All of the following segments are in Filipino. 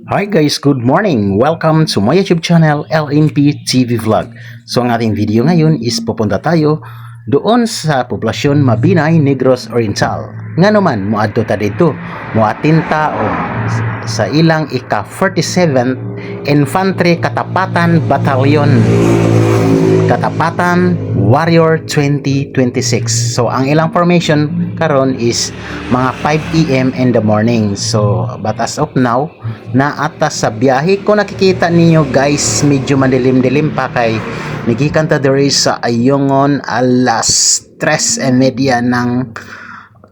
Hi guys, good morning! Welcome to my YouTube channel, LNP TV Vlog. So ang ating video ngayon is pupunta tayo doon sa poblasyon Mabinay, Negros Oriental. Nga naman, muadto ta dito, muatinta o sa ilang ika-47th Infantry Katapatan Battalion. Katapatan Warrior 2026. So ang ilang formation karon is mga 5 AM in the morning. So but as of now, na atas sa biyahe ko nakikita ninyo guys, medyo madilim-dilim pa kay nagikan ta diri sa Ayungon alas 3:30 ng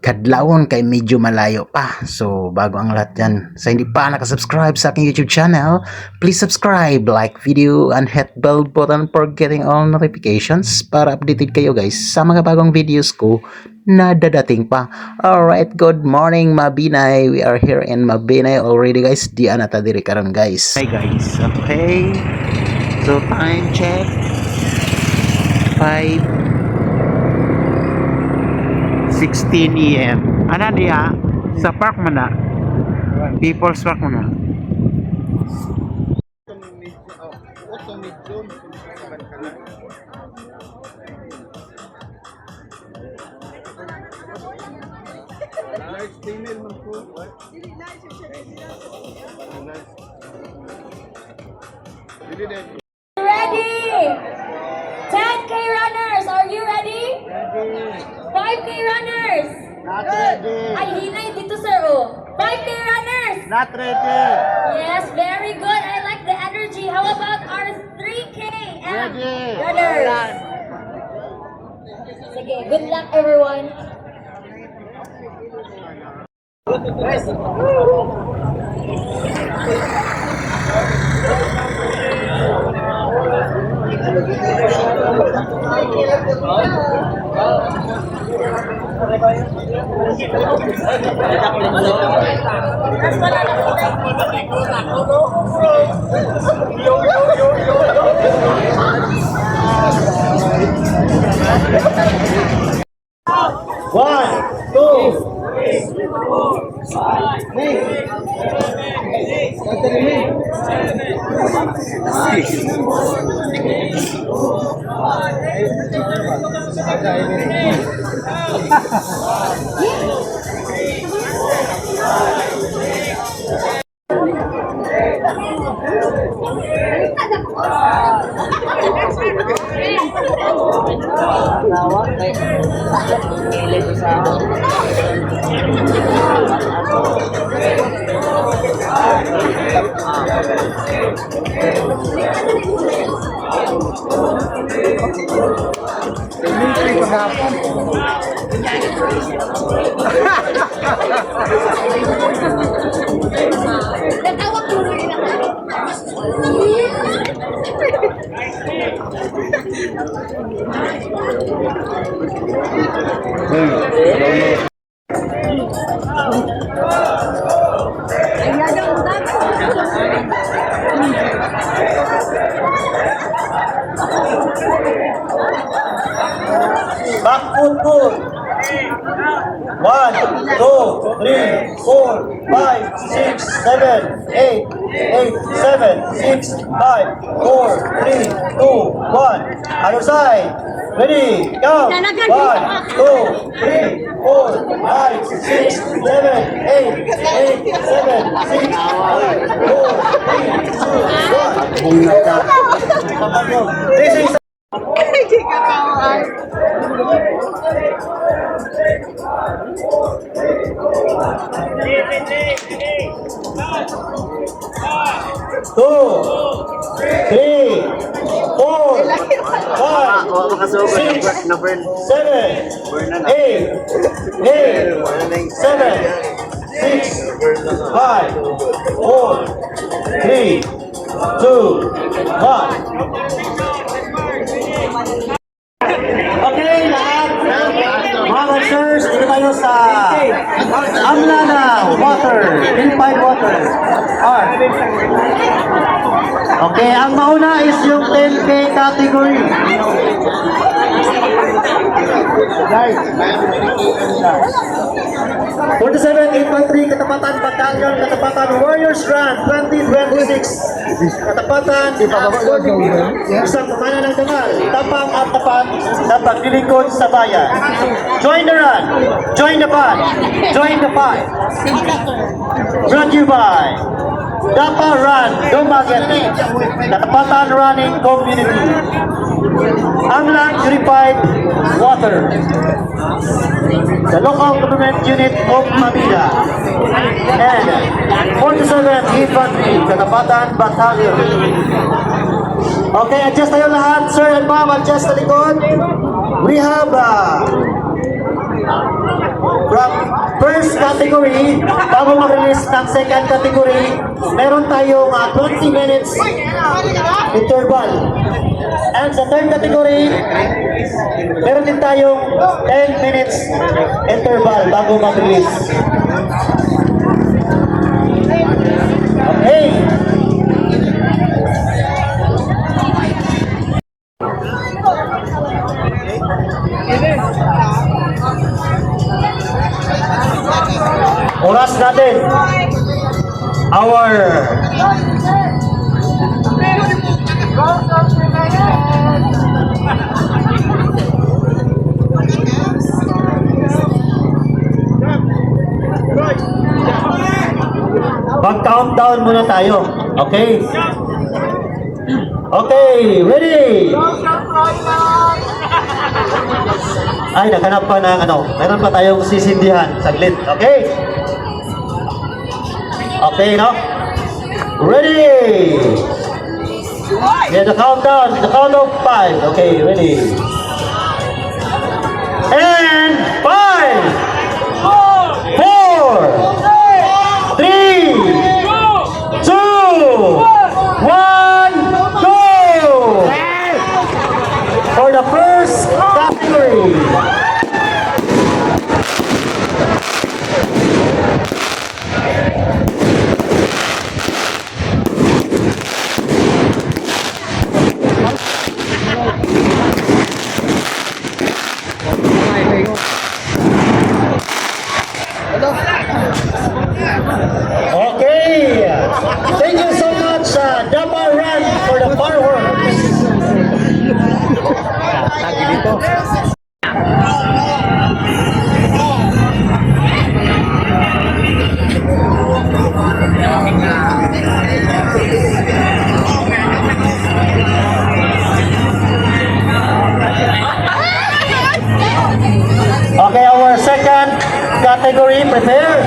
kadlawon kay medyo malayo pa. So bago ang lahat yan, sa hindi pa nakasubscribe sa aking YouTube channel, please subscribe, like video, and hit bell button for getting all notifications para updated kayo guys sa mga bagong videos ko na dadating pa. Alright, good morning Mabinay. We are here in Mabinay already guys. Di anata diri karon guys. Hi guys, okay. So time check 5:16 AM. Ana diya sa park man na. People's Park man na. Ready? 10K runners, are you ready? 5K runners. Not ready. Ay, hinay dito sir, oh. 5K runners. Not ready. Yes, very good. I like the energy. How about our 3K Ready. runners? Sige, good luck everyone. One, two. Back foot good. 1, 2, 3, 4, 5, 6, 7, 8, 8, 7, 6, 5, 4, 3, 2, 1. Other side. Ready, go. 1, 2, 3, 4, 5, 6, 7, 8, 8, 7, 6, 5, 4, 3, 2, 1. This is two, three, four, five, 6, 7, 8, 7, 6, 5, 4, 3, 2, 1. Okay, lahat. Mga runners, dito tayo sa Amlana Water, Hillpine Water. Alright. Okay, ang mauna is yung 10K category. 47 Infantry, Katapatan Battalion, Katapatan Warriors Run 2026. Katapatan, isang pamana ng Dangal, tapang at tapat na paglilingkod sa bayan. Join the run, join the band, join the fight. Brought to you by Dapa Run, Dumaguete, Katapatan Running Community, Amlang Purified Water, the local government unit of Manila, and 47th Infantry, Katapatan Battalion. Okay, adjust tayo lahat, sir and ma'am, adjust sa likod. We have from first category, bago mag-release ng second category, meron tayong 20 minutes interval. And sa third category, meron din tayong 10 minutes interval bago mag-release. Okay. Oras natin. Our mag-countdown muna tayo. Okay? Okay, ready? Ay, naganap pa ng meron pa tayong sisindihan. Saglit, okay? Okay, no? Ready? Yeah, the countdown of 5. Okay, ready? And 5, 4, 3, 2, 1, go! For the first category. Okay. Thank you so much, Dapa Run, for the fireworks. Okay, our second category, prepare.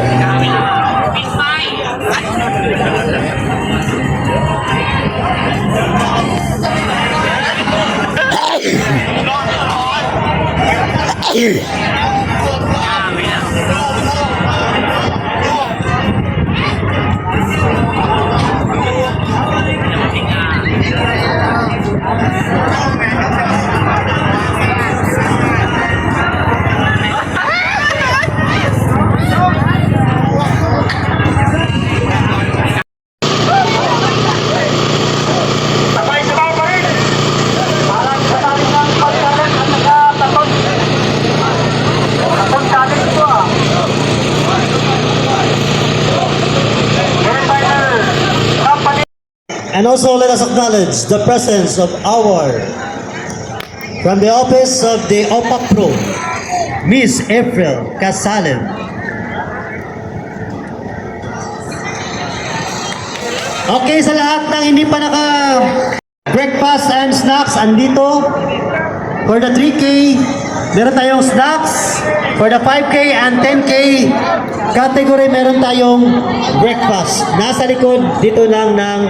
And also let us acknowledge the presence of from the office of the OPAC Pro, Miss April Casalen. Okay, sa lahat ng hindi pa breakfast and snacks, andito. For the 3K, meron tayong snacks. For the 5K and 10K category, meron tayong breakfast. Nasa likod, dito lang ng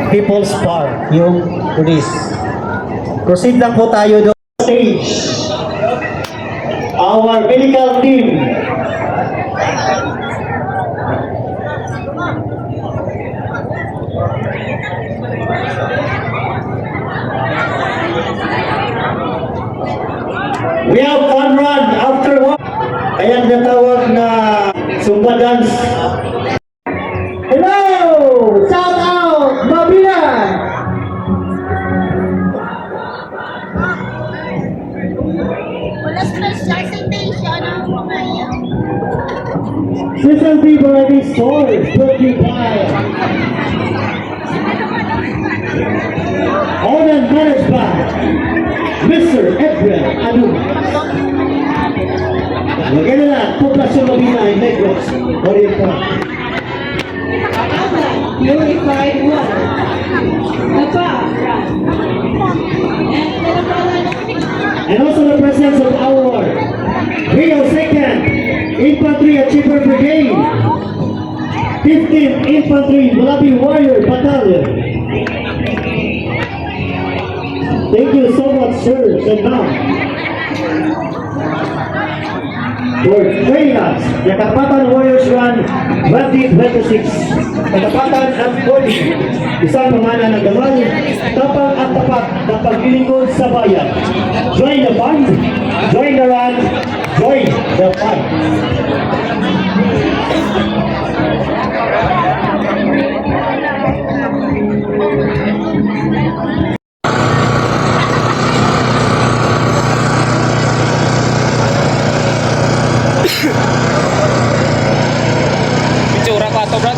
People's Park, yung police. Proceed lang po tayo doon sa stage. Our medical team. We have fun run after one. Kaya natawag na Zumba dance. Hello! Shout out! Mabilan! Wala Season B variety stores brought to you by owned and managed by Mr. Edwin Anu. Lagyan na lang, Poblacion Mabina and Negros. Oriental. Purified water. Napa. And also the presence of our Rio 2nd Infantry Achiever Brigade, 15th Infantry Malabi Warrior Battalion. Thank you so much, sir and ma'am, for training us. The Katapatan Warriors Run 2026. Katapatan at Body. Isang pamana ng gamal, tapang at tapat na paglilingkod sa bayan. Join the fun, join the run, join the fun. Itsura ko ato, brad.